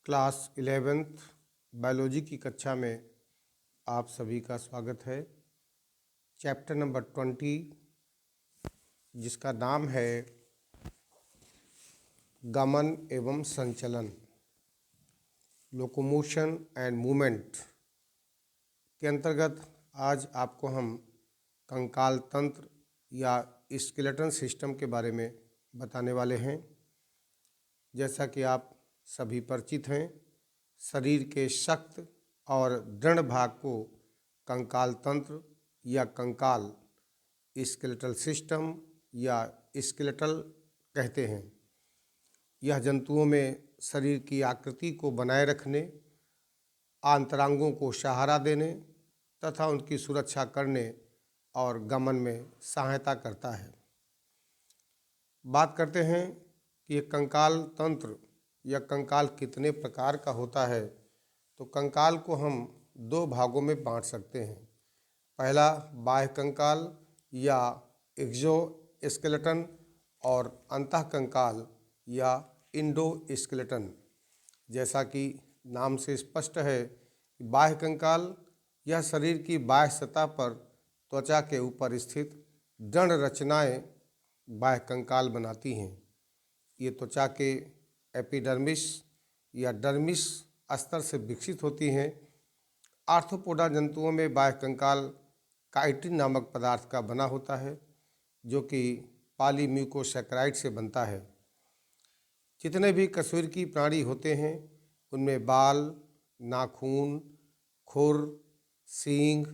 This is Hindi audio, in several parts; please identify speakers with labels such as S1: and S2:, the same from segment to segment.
S1: क्लास 11th बायोलॉजी की कक्षा में आप सभी का स्वागत है। चैप्टर नंबर 20 जिसका नाम है गमन एवं संचलन, लोकोमोशन एंड मूवमेंट के अंतर्गत आज आपको हम कंकाल तंत्र या स्केलेटन सिस्टम के बारे में बताने वाले हैं। जैसा कि आप सभी परिचित हैं, शरीर के सख्त और दृढ़ भाग को कंकाल तंत्र या कंकाल स्केलेटल सिस्टम या स्केलेटल कहते हैं। यह जंतुओं में शरीर की आकृति को बनाए रखने, आंतरांगों को सहारा देने तथा उनकी सुरक्षा करने और गमन में सहायता करता है। बात करते हैं कि ये कंकाल तंत्र या कंकाल कितने प्रकार का होता है। तो कंकाल को हम दो भागों में बांट सकते हैं। पहला बाह्य कंकाल या एक्सोस्केलेटन और अंतः कंकाल या इंडोस्केलेटन। जैसा कि नाम से स्पष्ट है, बाह्य कंकाल यह शरीर की बाह्य सतह पर त्वचा के ऊपर स्थित दृढ़ रचनाएं बाह्य कंकाल बनाती हैं। ये त्वचा के एपिडर्मिस या डर्मिस स्तर से विकसित होती हैं। आर्थ्रोपोडा जंतुओं में बाह्य कंकाल काइटिन नामक पदार्थ का बना होता है, जो कि पॉलीम्यूकोसैकेराइड से बनता है। जितने भी कशेरुकी प्राणी होते हैं उनमें बाल, नाखून, खुर, सींग,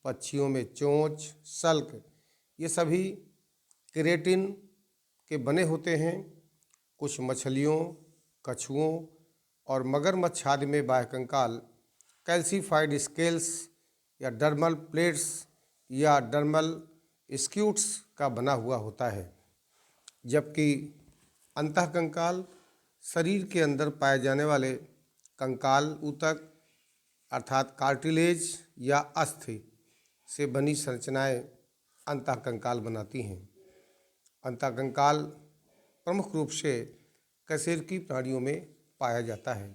S1: पक्षियों में चोंच, सल्क, ये सभी केराटिन के बने होते हैं। कुछ मछलियों, कछुओं और मगरमच्छ आदि में बाह्य कंकाल कैल्सीफाइड स्केल्स या डर्मल प्लेट्स या डर्मल स्क्यूट्स का बना हुआ होता है। जबकि अंतः कंकाल शरीर के अंदर पाए जाने वाले कंकाल ऊतक अर्थात कार्टिलेज या अस्थि से बनी संरचनाएं अंतः कंकाल बनाती हैं। अंतः कंकाल प्रमुख रूप से कशेरुकी प्राणियों में पाया जाता है।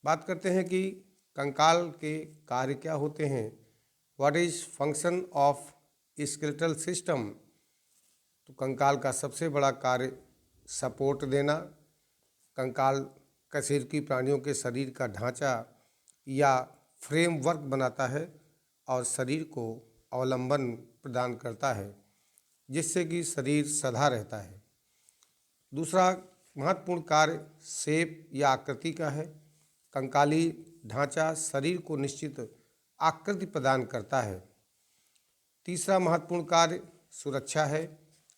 S1: बात करते हैं कि कंकाल के कार्य क्या होते हैं। What is function of skeletal system. तो कंकाल का सबसे बड़ा कार्य सपोर्ट देना। कंकाल कशेरुकी प्राणियों के शरीर का ढांचा या फ्रेमवर्क बनाता है और शरीर को अवलंबन प्रदान करता है, जिससे कि शरीर सधा रहता है। दूसरा महत्वपूर्ण कार्य शेप या आकृति का है। कंकाली ढांचा शरीर को निश्चित आकृति प्रदान करता है। तीसरा महत्वपूर्ण कार्य सुरक्षा है।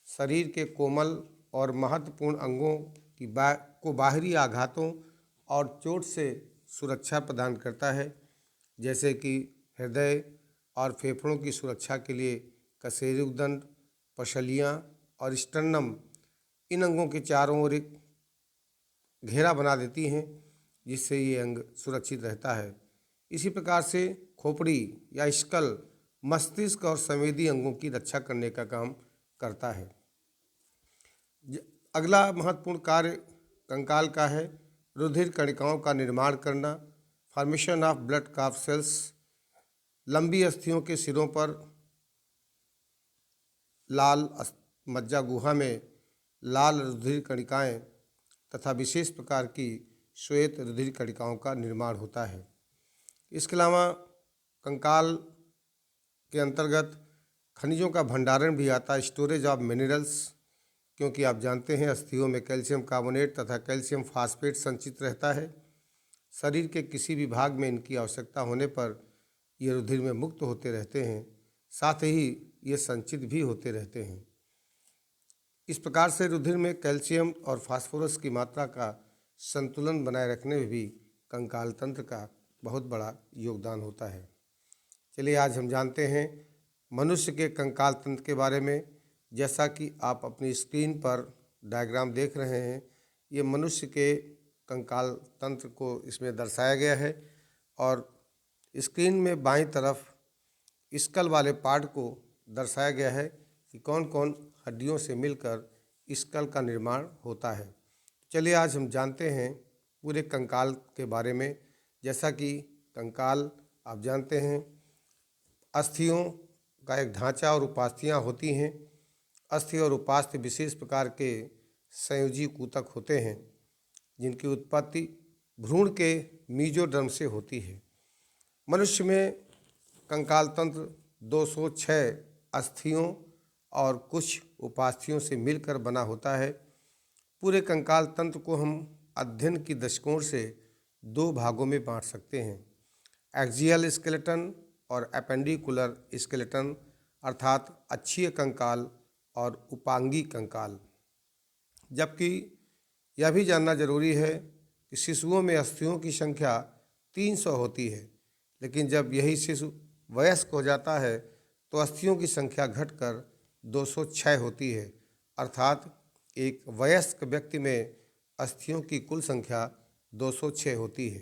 S1: शरीर के कोमल और महत्वपूर्ण अंगों को बाहरी आघातों और चोट से सुरक्षा प्रदान करता है, जैसे कि हृदय और फेफड़ों की सुरक्षा के लिए कशेरुकदंड, पसलियाँ और स्टर्नम इन अंगों के चारों ओर एक घेरा बना देती हैं, जिससे ये अंग सुरक्षित रहता है। इसी प्रकार से खोपड़ी या स्कल मस्तिष्क और संवेदी अंगों की रक्षा करने का काम करता है। अगला महत्वपूर्ण कार्य कंकाल का है रुधिर कणिकाओं का निर्माण करना, formation of blood cough cells. लंबी अस्थियों के सिरों पर लाल मज्जा गुहा में लाल रुधिर कणिकाएं तथा विशेष प्रकार की श्वेत रुधिर कणिकाओं का निर्माण होता है। इसके अलावा कंकाल के अंतर्गत खनिजों का भंडारण भी आता है, स्टोरेज ऑफ मिनरल्स, क्योंकि आप जानते हैं अस्थियों में कैल्शियम कार्बोनेट तथा कैल्शियम फास्फेट संचित रहता है। शरीर के किसी भी भाग में इनकी आवश्यकता होने पर ये रुधिर में मुक्त होते रहते हैं, साथ ही ये संचित भी होते रहते हैं। इस प्रकार से रुधिर में कैल्शियम और फास्फोरस की मात्रा का संतुलन बनाए रखने में भी कंकाल तंत्र का बहुत बड़ा योगदान होता है। चलिए आज हम जानते हैं मनुष्य के कंकाल तंत्र के बारे में। जैसा कि आप अपनी स्क्रीन पर डायग्राम देख रहे हैं, ये मनुष्य के कंकाल तंत्र को इसमें दर्शाया गया है और स्क्रीन में बाईं तरफ स्कल वाले पार्ट को दर्शाया गया है कि कौन कौन हड्डियों से मिलकर स्कल का निर्माण होता है। चलिए आज हम जानते हैं पूरे कंकाल के बारे में। जैसा कि कंकाल आप जानते हैं अस्थियों का एक ढांचा और उपास्थियाँ होती हैं। अस्थि और उपास्थि विशेष प्रकार के संयोजी ऊतक होते हैं जिनकी उत्पत्ति भ्रूण के मीजोडर्म से होती है। मनुष्य में कंकाल तंत्र 206 अस्थियों और कुछ उपास्थियों से मिलकर बना होता है। पूरे कंकाल तंत्र को हम अध्ययन की दृष्टिकोण से 2 भागों में बांट सकते हैं, एक्सियल स्केलेटन और एपेंडिकुलर स्केलेटन, अर्थात अक्षीय कंकाल और उपांगी कंकाल। जबकि यह भी जानना जरूरी है कि शिशुओं में अस्थियों की संख्या 300 होती है, लेकिन जब यही शिशु वयस्क हो जाता है तो अस्थियों की संख्या घटकर 206 होती है, अर्थात एक वयस्क व्यक्ति में अस्थियों की कुल संख्या 206 होती है।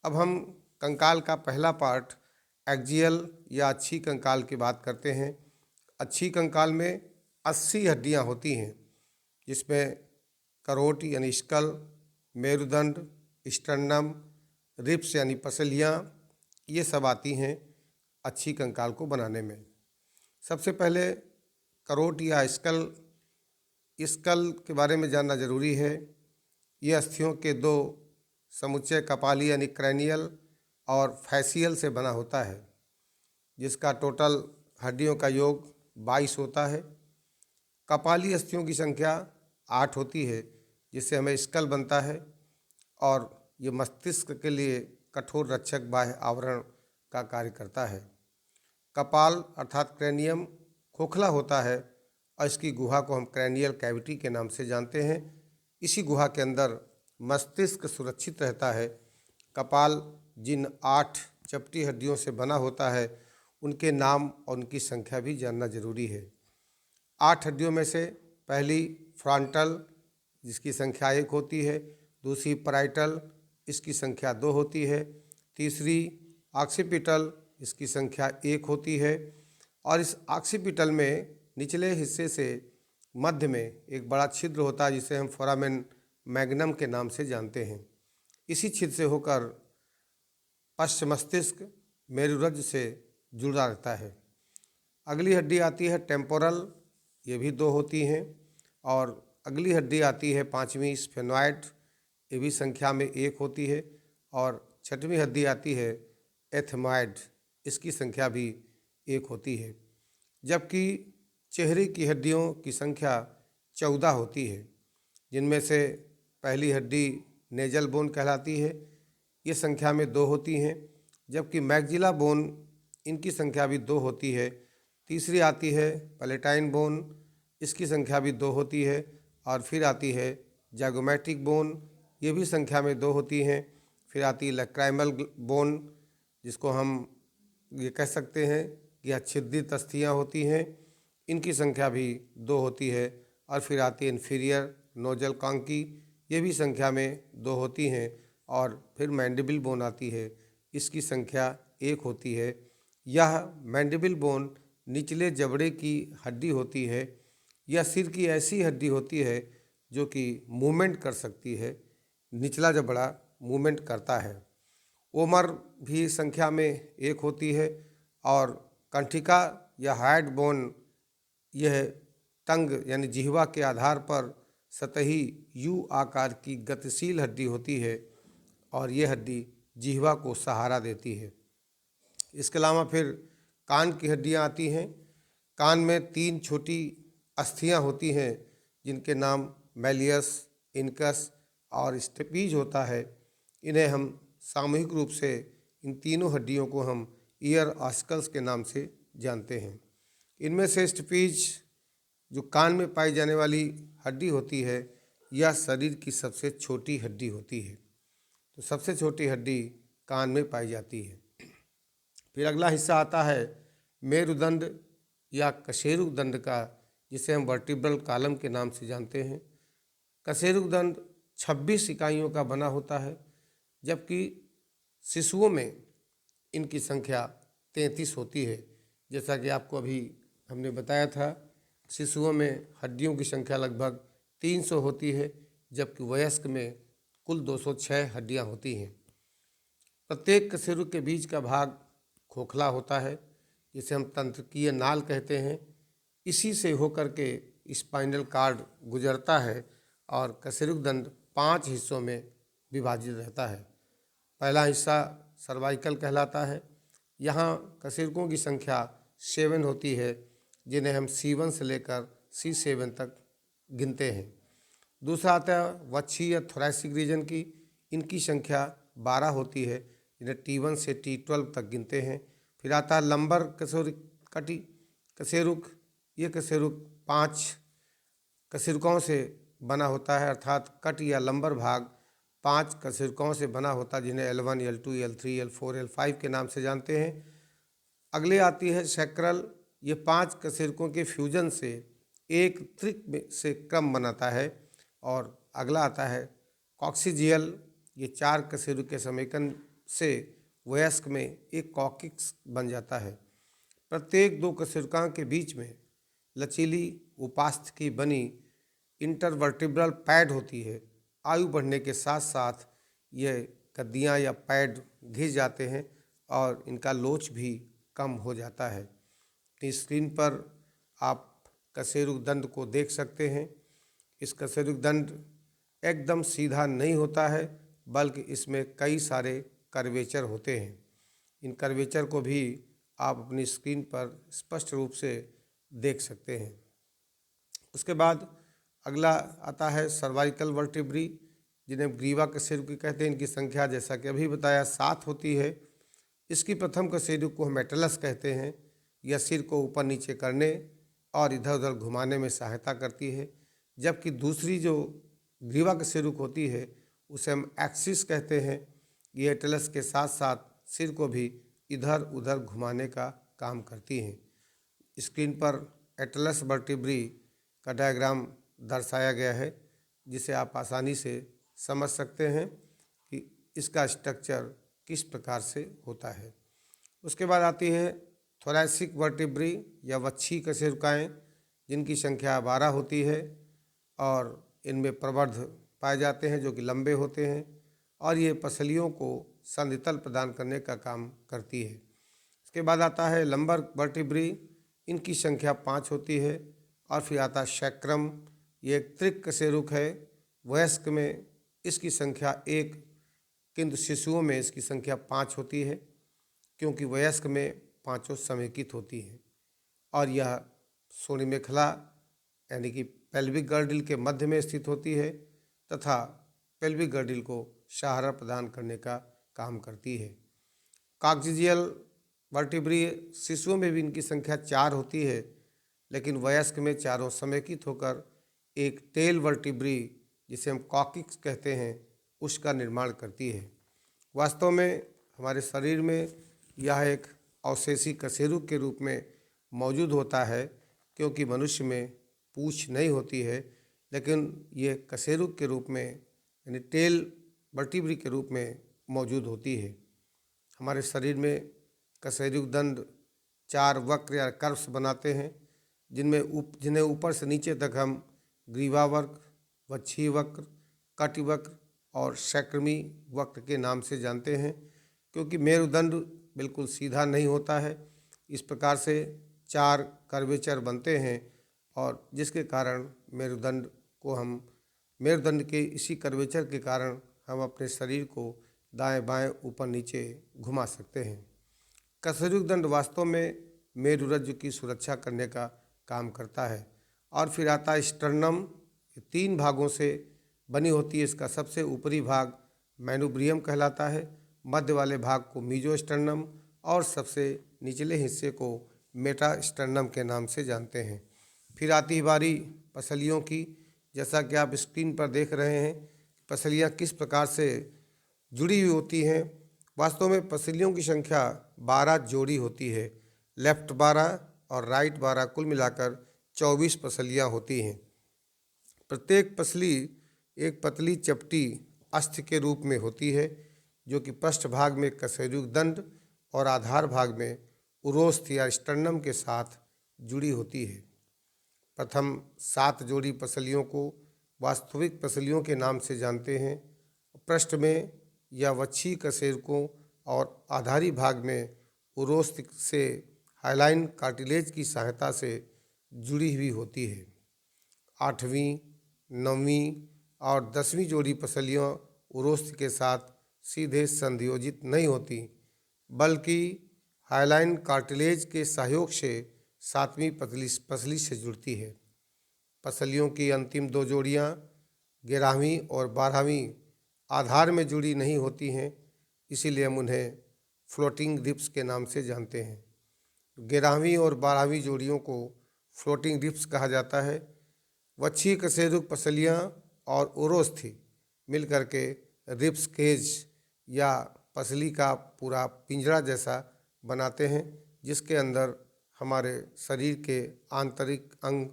S1: अब हम कंकाल का पहला पार्ट एक्सियल या अक्षीय कंकाल की बात करते हैं। अक्षीय कंकाल में 80 हड्डियां होती हैं, जिसमें करोट यानी स्कल, मेरुदंड, स्टर्नम, रिब्स यानी पसलियाँ, ये सब आती हैं अक्षीय कंकाल को बनाने में। सबसे पहले करोट या स्कल के बारे में जानना जरूरी है। ये अस्थियों के 2 समुच्चय कपाली यानी क्रैनियल और फैसियल से बना होता है, जिसका टोटल हड्डियों का योग 22 होता है। कपाली अस्थियों की संख्या 8 होती है, जिससे हमें स्कल बनता है और ये मस्तिष्क के लिए कठोर रक्षक बाह्य आवरण का कार्य करता है। कपाल अर्थात क्रैनियम खोखला होता है और इसकी गुहा को हम क्रैनियल कैविटी के नाम से जानते हैं। इसी गुहा के अंदर मस्तिष्क सुरक्षित रहता है। कपाल जिन 8 चपटी हड्डियों से बना होता है उनके नाम और उनकी संख्या भी जानना जरूरी है। 8 हड्डियों में से पहली फ्रंटल, जिसकी संख्या 1 होती है, दूसरी पैराइटल, इसकी संख्या 2 होती है, तीसरी ऑक्सीपिटल, इसकी संख्या 1 होती है, और इस ऑक्सीपिटल में निचले हिस्से से मध्य में एक बड़ा छिद्र होता है जिसे हम फोरामेन मैग्नम के नाम से जानते हैं। इसी छिद्र से होकर पश्च मस्तिष्क मेरुरज्ज से जुड़ा रहता है। अगली हड्डी आती है टेम्पोरल, ये भी 2 होती हैं, और अगली हड्डी आती है 5वीं स्फेनॉइड, ये भी संख्या में 1 होती है, और 6वीं हड्डी आती है एथमॉइड, इसकी संख्या भी 1 होती है। जबकि चेहरे की हड्डियों की संख्या 14 होती है, जिनमें से पहली हड्डी नेजल बोन कहलाती है, ये संख्या में 2 होती हैं, जबकि मैग्जिला बोन, इनकी संख्या भी 2 होती है। तीसरी आती है पैलेटाइन बोन, इसकी संख्या भी 2 होती है, और फिर आती है जैगोमेट्रिक बोन, ये भी संख्या में 2 होती हैं। फिर आती है लैक्राइमल बोन, जिसको हम ये कह सकते हैं कि अच्छिद्रित अस्थियाँ होती हैं, इनकी संख्या भी 2 होती है। और फिर आती है इन्फीरियर नोजल कांकी, ये भी संख्या में 2 होती हैं। और फिर मैंडिबल बोन आती है, इसकी संख्या 1 होती है। यह मैंडिबल बोन निचले जबड़े की हड्डी होती है। यह सिर की ऐसी हड्डी होती है जो कि मूवमेंट कर सकती है, निचला जबड़ा मूवमेंट करता है। ओमर भी संख्या में 1 होती है, और कंठिका या हाइड बोन, यह टंग यानी जिह्वा के आधार पर सतही यू आकार की गतिशील हड्डी होती है, और यह हड्डी जिह्वा को सहारा देती है। इसके अलावा फिर कान की हड्डियां आती हैं। कान में 3 छोटी अस्थियां होती हैं, जिनके नाम मैलियस, इनकस और स्टेपीज होता है। इन्हें हम सामूहिक रूप से, इन तीनों हड्डियों को हम ईयर ऑस्कल्स के नाम से जानते हैं। इनमें से स्टेपीज जो कान में पाई जाने वाली हड्डी होती है, यह शरीर की सबसे छोटी हड्डी होती है। तो सबसे छोटी हड्डी कान में पाई जाती है। फिर अगला हिस्सा आता है मेरुदंड या कशेरुकदंड का, जिसे हम वर्टिब्रल कॉलम के नाम से जानते हैं। कशेरुकदंड 26 इकाइयों का बना होता है, जबकि शिशुओं में इनकी संख्या 33 होती है। जैसा कि आपको अभी हमने बताया था, शिशुओं में हड्डियों की संख्या लगभग 300 होती है, जबकि वयस्क में कुल 206 हड्डियां होती हैं। प्रत्येक कशेरुक के बीच का भाग खोखला होता है, जिसे हम तंत्रिकीय नाल कहते हैं। इसी से होकर के स्पाइनल कार्ड गुजरता है और कशेरुक दंड 5 हिस्सों में विभाजित रहता है। पहला हिस्सा सर्वाइकल कहलाता है। यहाँ कशेरुकों की संख्या 7 होती है, जिन्हें हम C1 से लेकर C7 तक गिनते हैं। दूसरा आता है वक्षीय या थोरैसिक रीजन की। इनकी संख्या 12 होती है, जिन्हें T1 से T12 तक गिनते हैं। फिर आता है लंबर कशेरुक। ये कशेरुक 5 कशेरुकों से बना होता है, अर्थात कट या लंबर भाग 5 कशेरुकों से बना होता है, जिन्हें L1, L2, L3, L4, L5 के नाम से जानते हैं। अगले आती है सैक्रल। ये 5 कशेरुकों के फ्यूजन से एक त्रिक से क्रम बनाता है। और अगला आता है कॉक्सिजियल। ये 4 कशेरुक के समेकन से वयस्क में एक कॉकिक्स बन जाता है। प्रत्येक 2 कशेरुकों के बीच में लचीली उपास्थ की बनी इंटरवर्टिब्रल पैड होती है। आयु बढ़ने के साथ साथ ये गद्दियाँ या पैड घिस जाते हैं और इनका लोच भी कम हो जाता है। इस स्क्रीन पर आप कशेरुक दंड को देख सकते हैं। इस कशेरुक दंड एकदम सीधा नहीं होता है, बल्कि इसमें कई सारे कर्वेचर होते हैं। इन कर्वेचर को भी आप अपनी स्क्रीन पर स्पष्ट रूप से देख सकते हैं। उसके बाद अगला आता है सर्वाइकल वर्टिब्री, जिन्हें ग्रीवा कशेरुकी कहते हैं। इनकी संख्या जैसा कि अभी बताया 7 होती है। इसकी प्रथम कशेरुक को हम एटलस कहते हैं। यह सिर को ऊपर नीचे करने और इधर उधर घुमाने में सहायता करती है, जबकि दूसरी जो ग्रीवा कशेरुक होती है उसे हम एक्सिस कहते हैं। ये एटलस के साथ साथ सिर को भी इधर उधर घुमाने का काम करती हैं। स्क्रीन पर एटलस वर्टिब्री का डायग्राम दर्शाया गया है, जिसे आप आसानी से समझ सकते हैं कि इसका स्ट्रक्चर किस प्रकार से होता है। उसके बाद आती है थोरैसिक वर्टिब्री या वक्षीय कशेरुकाएँ, जिनकी संख्या 12 होती है और इनमें प्रवर्ध पाए जाते हैं जो कि लंबे होते हैं, और ये पसलियों को संधितल प्रदान करने का काम करती है। इसके बाद आता है लंबर वर्टिब्री। इनकी संख्या 5 होती है। और फिर आता है सैक्रम। ये एक त्रिक कशेरुक है। वयस्क में इसकी संख्या 1, किंतु शिशुओं में इसकी संख्या 5 होती है, क्योंकि वयस्क में 5 समेकित होती हैं। और यह सोनी मेखला यानी कि पेल्विक गर्डिल के मध्य में स्थित होती है तथा पेल्विक गर्डिल को सहारा प्रदान करने का काम करती है। कॉक्सिजियल वर्टिब्री शिशुओं में भी इनकी संख्या 4 होती है, लेकिन वयस्क में चारों समेकित होकर एक टेल वर्टिब्री, जिसे हम कॉकिक्स कहते हैं, उसका निर्माण करती है। वास्तव में हमारे शरीर में यह एक अवशेषी कशेरुक के रूप में मौजूद होता है, क्योंकि मनुष्य में पूँछ नहीं होती है, लेकिन ये कशेरुक के रूप में यानी टेल वर्टिब्री के रूप में मौजूद होती है। हमारे शरीर में कशेरुक दंड 4 वक्र या कर्व्स बनाते हैं, जिन्हें ऊपर से नीचे तक हम ग्रीवा वक्र, वक्षीय वक्र, कटि वक्र और सैक्रमी वक्र के नाम से जानते हैं। क्योंकि मेरुदंड बिल्कुल सीधा नहीं होता है, इस प्रकार से 4 कर्वेचर बनते हैं, और जिसके कारण मेरुदंड के इसी कर्वेचर के कारण हम अपने शरीर को दाएं बाएं ऊपर नीचे घुमा सकते हैं। कशेरुक दंड वास्तव में मेरुरज्जु की सुरक्षा करने का काम करता है। और फिर आता है स्टर्नम। 3 भागों से बनी होती है। इसका सबसे ऊपरी भाग मैनुब्रियम कहलाता है, मध्य वाले भाग को मीजोस्टर्नम और सबसे निचले हिस्से को मेटास्टर्नम के नाम से जानते हैं। फिर आती है बारी पसलियों की। जैसा कि आप स्क्रीन पर देख रहे हैं, पसलियाँ किस प्रकार से जुड़ी हुई होती हैं। वास्तव में पसलियों की संख्या 12 जोड़ी होती है। लेफ्ट 12 और राइट 12, कुल मिलाकर 24 पसलियाँ होती हैं। प्रत्येक पसली एक पतली चपटी अस्थि के रूप में होती है, जो कि पृष्ठभाग में कशेरुक दंड और आधार भाग में उरोस्थ या स्टर्नम के साथ जुड़ी होती है। प्रथम 7 जोड़ी पसलियों को वास्तविक पसलियों के नाम से जानते हैं। पृष्ठ में या वक्षीय कशेरुकों और आधारी भाग में उरोस्थ से हाइलाइन कार्टिलेज की सहायता से जुड़ी हुई होती है। 8वीं, 9वीं और 10वीं जोड़ी पसलियाँ उरोस्थ के साथ सीधे संयोजित नहीं होती, बल्कि हाइलाइन कार्टिलेज के सहयोग से 7वीं पसली से जुड़ती है। पसलियों की अंतिम 2 जोड़ियाँ 11वीं और 12वीं आधार में जुड़ी नहीं होती हैं, इसीलिए हम उन्हें फ्लोटिंग रिब्स के नाम से जानते हैं। 11वीं और 12वीं जोड़ियों को फ्लोटिंग रिब्स कहा जाता है। वक्षीय कशेरुक पसलियाँ और उरोस्थी मिलकर के रिब्स केज या पसली का पूरा पिंजरा जैसा बनाते हैं, जिसके अंदर हमारे शरीर के आंतरिक अंग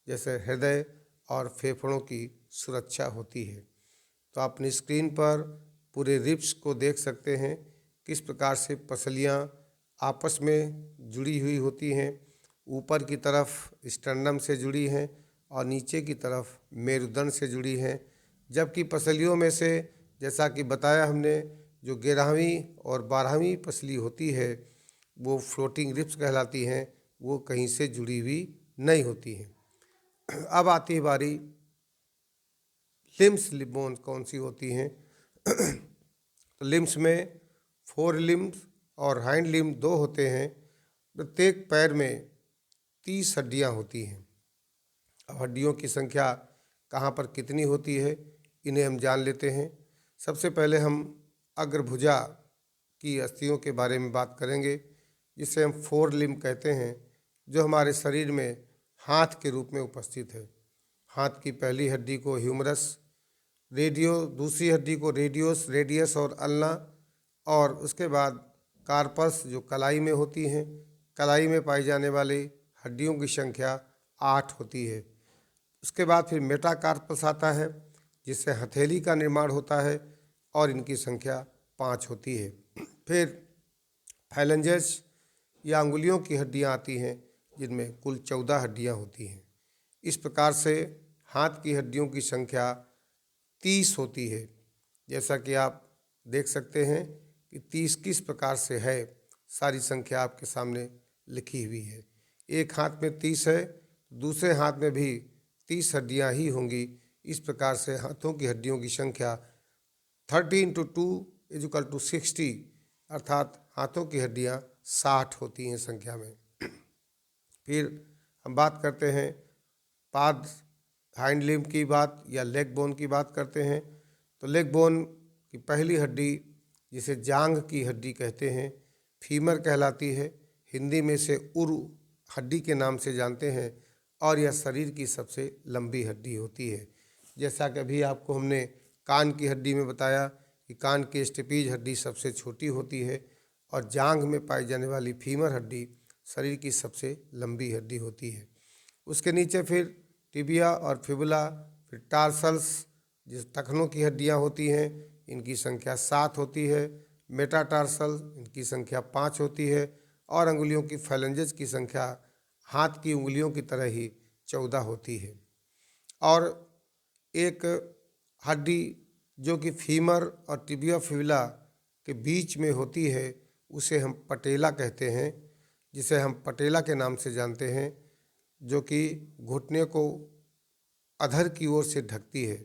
S1: जैसे हृदय और फेफड़ों की सुरक्षा होती है। तो आप अपनी स्क्रीन पर पूरे रिब्स को देख सकते हैं, किस प्रकार से पसलियाँ आपस में जुड़ी हुई होती हैं। ऊपर की तरफ स्टर्नम से जुड़ी हैं और नीचे की तरफ मेरुदंड से जुड़ी हैं, जबकि पसलियों में से जैसा कि बताया हमने, जो 11वीं और 12वीं पसली होती है वो फ्लोटिंग रिब्स कहलाती हैं, वो कहीं से जुड़ी हुई नहीं होती हैं। अब आती है बारी लिम्स बोन्स कौन सी होती हैं। तो लिम्स में फोर लिम्स और हाइंड लिम्स 2 होते हैं। प्रत्येक पैर में 30 हड्डियां होती हैं। अब हड्डियों की संख्या कहाँ पर कितनी होती है, इन्हें हम जान लेते हैं। सबसे पहले हम अग्रभुजा की अस्थियों के बारे में बात करेंगे, जिसे हम 4 लिम्ब कहते हैं, जो हमारे शरीर में हाथ के रूप में उपस्थित है। हाथ की पहली हड्डी को ह्यूमरस, दूसरी हड्डी को रेडियस और अल्ना, और उसके बाद कार्पस जो कलाई में होती हैं। कलाई में पाई जाने वाली हड्डियों की संख्या 8 होती है। उसके बाद फिर मेटाकार्पस आता है, जिससे हथेली का निर्माण होता है और इनकी संख्या 5 होती है। फिर फैलेंजेस या अंगुलियों की हड्डियां आती हैं, जिनमें कुल 14 हड्डियां होती हैं। इस प्रकार से हाथ की हड्डियों की संख्या 30 होती है। जैसा कि आप देख सकते हैं कि 30 किस प्रकार से है, सारी संख्या आपके सामने लिखी हुई है। एक हाथ में 30 है, दूसरे हाथ में भी 30 हड्डियां ही होंगी। इस प्रकार से हाथों की हड्डियों की संख्या 30 × 2 = 60, अर्थात हाथों की हड्डियां 60 होती हैं संख्या में। फिर हम बात करते हैं पाद हाइंड लिम्ब की बात या लेग बोन की बात करते हैं। तो लेग बोन की पहली हड्डी, जिसे जांघ की हड्डी कहते हैं, फीमर कहलाती है। हिंदी में इसे उरु हड्डी के नाम से जानते हैं और यह शरीर की सबसे लंबी हड्डी होती है। जैसा कि अभी आपको हमने कान की हड्डी में बताया कि कान की स्टेपीज हड्डी सबसे छोटी होती है और जांघ में पाई जाने वाली फीमर हड्डी शरीर की सबसे लंबी हड्डी होती है। उसके नीचे फिर टिबिया और फिबुला, फिर टार्सल्स जिस टखनों की हड्डियां होती हैं, इनकी संख्या 7 होती है। मेटाटार्सल, इनकी संख्या 5 होती है और अंगुलियों की फैलेंजेस की संख्या हाथ की उंगलियों की तरह ही 14 होती है। और एक हड्डी जो कि फीमर और टिबिया फिबुला के बीच में होती है, उसे हम पटेला कहते हैं, जिसे हम पटेला के नाम से जानते हैं, जो कि घुटने को अधर की ओर से ढकती है।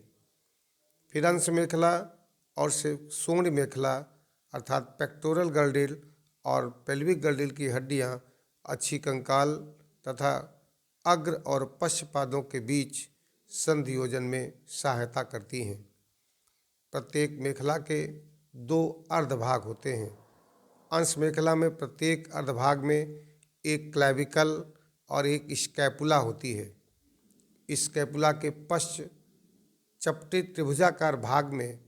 S1: फिर अंश मेखला और से सूंड मेखला अर्थात पेक्टोरल गर्डिल और पेल्विक गर्डिल की हड्डियां अच्छी कंकाल तथा अग्र और पश्च पादों के बीच संधियोजन में सहायता करती हैं। प्रत्येक मेखला के 2 अर्धभाग होते हैं। अंश मेखला में प्रत्येक अर्धभाग में एक क्लैविकल और एक स्कैपुला होती है। स्कैपुला के पश्च चपटे त्रिभुजाकार भाग में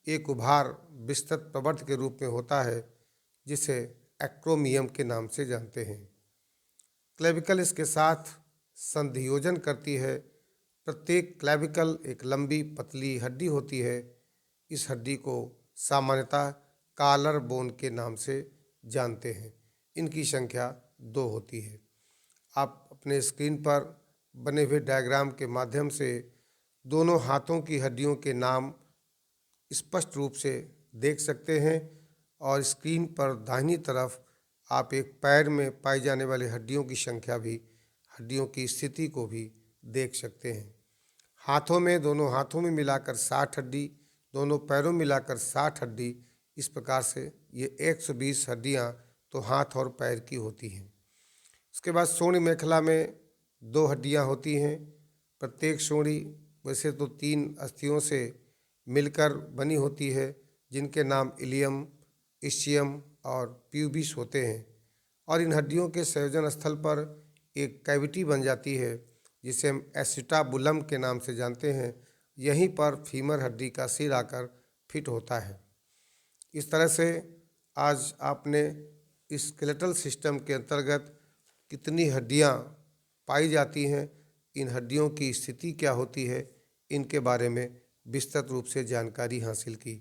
S1: एक उभार विस्तृत प्रवर्त के रूप में होता है, जिसे एक्रोमियम के नाम से जानते हैं। क्लेविकल इसके साथ संधियोजन करती है। प्रत्येक क्लेविकल एक लंबी पतली हड्डी होती है। इस हड्डी को सामान्यतः कॉलर बोन के नाम से जानते हैं। इनकी संख्या 2 होती है। आप अपने स्क्रीन पर बने हुए डायग्राम के माध्यम से दोनों हाथों की हड्डियों के नाम स्पष्ट रूप से देख सकते हैं और स्क्रीन पर दाहिनी तरफ आप एक पैर में पाई जाने वाली हड्डियों की संख्या भी, हड्डियों की स्थिति को भी देख सकते हैं। हाथों में, दोनों हाथों में मिलाकर 60 हड्डी, दोनों पैरों में मिलाकर 60 हड्डी, इस प्रकार से ये 120 हड्डियाँ तो हाथ और पैर की होती हैं। उसके बाद सोंड मेखला में 2 हड्डियाँ होती हैं। प्रत्येक सोंडी वैसे तो 3 अस्थियों से मिलकर बनी होती है, जिनके नाम इलियम, इस्चियम और प्यूबिस होते हैं। और इन हड्डियों के संयोजन स्थल पर एक कैविटी बन जाती है, जिसे हम एसिटाबुलम के नाम से जानते हैं। यहीं पर फीमर हड्डी का सिर आकर फिट होता है। इस तरह से आज आपने स्केलेटल सिस्टम के अंतर्गत कितनी हड्डियां पाई जाती हैं, इन हड्डियों की स्थिति क्या होती है, इनके बारे में विस्तृत रूप से जानकारी हासिल की।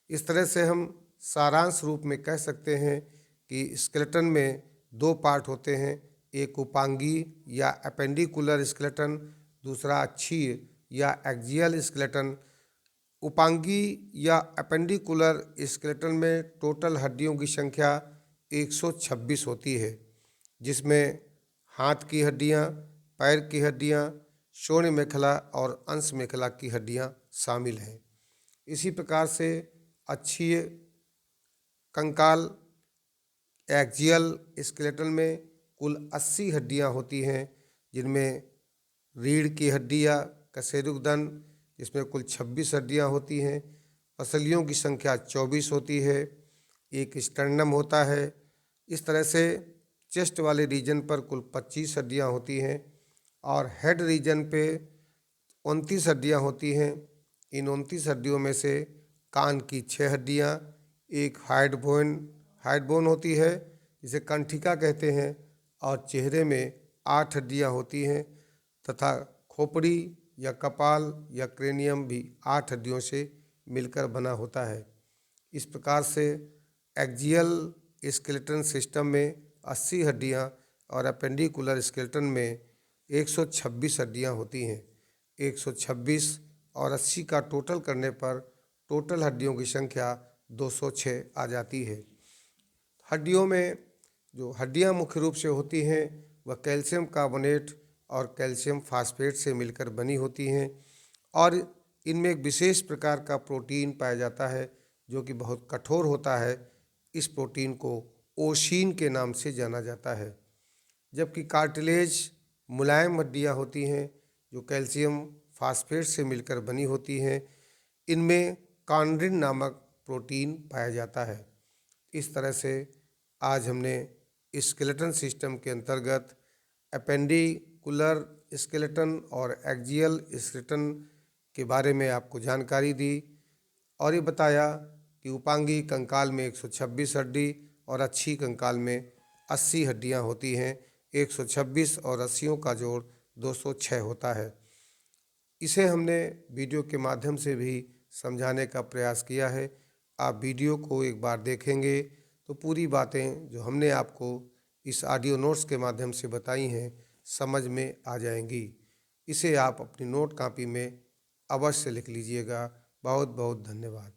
S1: इस तरह से हम सारांश रूप में कह सकते हैं कि स्केलेटन में 2 पार्ट होते हैं, एक उपांगी या एपेंडिकुलर स्केलेटन, दूसरा अक्षीय या एक्सियल स्केलेटन। उपांगी या एपेंडिकुलर स्केलेटन में टोटल हड्डियों की संख्या 126 होती है, जिसमें हाथ की हड्डियां, पैर की हड्डियां, शोण मेखला और अंश मेखला की हड्डियां शामिल हैं। इसी प्रकार से अक्षीय कंकाल एक्सियल स्केलेटन में कुल 80 हड्डियां होती हैं, जिनमें रीढ़ की हड्डियां, कशेरुकदंड, जिसमें कुल 26 हड्डियां होती हैं। पसलियों की संख्या 24 होती है। एक स्टर्नम होता है। इस तरह से चेस्ट वाले रीजन पर कुल 25 हड्डियां होती हैं और हेड रीजन पे 29 हड्डियां होती हैं। इन 29 हड्डियों में से कान की 6 हड्डियां, एक हाइड बोन होती है, जिसे कंठिका कहते हैं, और चेहरे में 8 हड्डियां होती हैं तथा खोपड़ी या कपाल या क्रेनियम भी 8 हड्डियों से मिलकर बना होता है। इस प्रकार से एक्सियल स्केलेटन सिस्टम में 80 हड्डियां और एपेंडिकुलर स्केलेटन में 126 हड्डियां होती हैं। 126 और 80 का टोटल करने पर टोटल हड्डियों की संख्या 206 आ जाती है। हड्डियों में जो हड्डियां मुख्य रूप से होती हैं वह कैल्शियम कार्बोनेट और कैल्शियम फास्फेट से मिलकर बनी होती हैं और इनमें एक विशेष प्रकार का प्रोटीन पाया जाता है जो कि बहुत कठोर होता है। इस प्रोटीन को ओशीन के नाम से जाना जाता है। जबकि कार्टिलेज मुलायम हड्डियाँ होती हैं जो कैल्शियम फास्फेट से मिलकर बनी होती हैं। इनमें कॉन्ड्रिन नामक प्रोटीन पाया जाता है। इस तरह से आज हमने स्केलेटन सिस्टम के अंतर्गत एपेंडिकुलर स्केलेटन और एक्सियल स्केलेटन के बारे में आपको जानकारी दी और ये बताया कि उपांगी कंकाल में 126 हड्डी और अक्षीय कंकाल में 80 हड्डियां होती हैं। 126 और 80 का जोड़ 206 होता है। इसे हमने वीडियो के माध्यम से भी समझाने का प्रयास किया है। आप वीडियो को एक बार देखेंगे तो पूरी बातें जो हमने आपको इस ऑडियो नोट्स के माध्यम से बताई हैं समझ में आ जाएंगी। इसे आप अपनी नोट कॉपी में अवश्य लिख लीजिएगा। बहुत बहुत धन्यवाद।